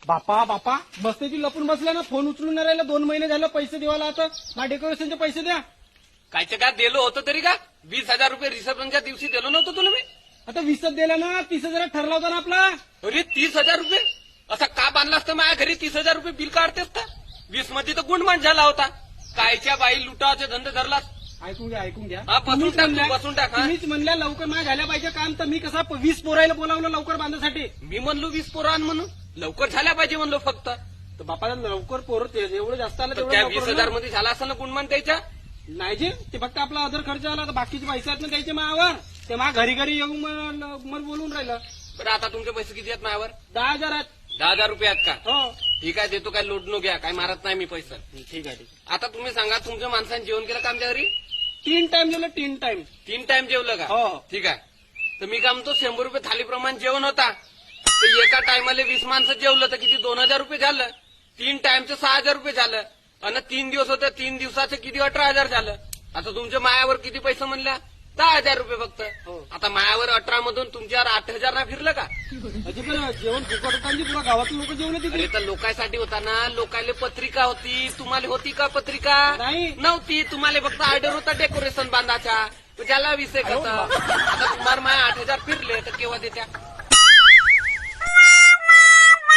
बापा बापा बसण्याची लपून बसल्या ना, फोन उचलून नाही राहिला, 2 महिने झालं पैसे देवाला. आता ना डेकोरेशनचे पैसे द्या. कायच्या काय दिलं होतं तरी का? 20,000 रुपये रिसेप्शनच्या दिवशी दिलं नव्हतं तुला मी? आता 20 दिला ना, 30,000 ठरला होता ना आपला. अरे 30,000 रुपये असा का बांधला असतं माझ्या घरी? 30,000 रुपये बिल काढतेस का? 20 मध्ये तर गुंडमान झाला होता. कायच्या बाई लुटाचे धंदे धरला. ऐकून घ्या. हा, बसून टाक तू, बसून टाक. हा. तुम्हीच म्हणल्या लवकर माझ्या झाल्या पाहिजे काम, तर मी कसा 20 पोरायला बोलावलं लवकर बांधण्यासाठी. मी म्हणलो 20 पोरं आण म्हणून, लवकर झाल्या पाहिजे म्हणलो फक्त. तर बापाला लवकर पोरं जेवढं जास्त आलं तर तेवढं त्या लवकर 20,000 होणार. मध्ये झाला असं ना गुणमान त्याच्या. नाही जे ते फक्त आपला अदर खर्च आला, तर बाकीचे पैसे आहेत ना त्याचे मायावर. ते माझ्या घरी येऊन मला बोलून राहिलं. बरं आता तुमचे पैसे किती आहेत माझ्यावर? 10,000 आहेत. 10,000 रुपये आहेत का? हो ठीक आहे, देतो. काय लोड नो घ्या, काय मारत नाही मी पैसा. ठीक आहे. आता तुम्ही सांगा, तुमच्या माणसाने जेवण केलं का आमच्या घरी? 3 टाइम दिलं, 3 टाइम. 3 टाइम जेवलं का? हो. ठीक आहे. तर मी काय म्हणतो, 100 रुपये थालीप्रमाणे जेवण होता. तर एका टायमाला 20 माणसं जेवलं तर किती? 2,000 रुपये झालं. 3 टाइमचं 6,000 रुपये झालं. आणि 3 दिवस होतं, 3 दिवसाचं किती? 18,000 झालं. आता तुमच्या मायावर किती पैसे म्हणल्या? 10,000 रुपये फक्त. हो. आता मायावर 18 मधून तुमच्यावर 8,000 ना फिरलं का? अजिबात जेवण फुकट होतं आणि पुरा गावातून लोक जेवण अरे तिथे. तर लोकांसाठी होता ना, लोकांना पत्रिका होती. तुम्हाला होती का पत्रिका? नाही. नव्हती. तुम्हाला फक्त ऑर्डर होता डेकोरेशन बांधायचा. ज्याला विषय कसा. आता तुम्हाला माया 8,000 फिरले तर केव्हा देत्या?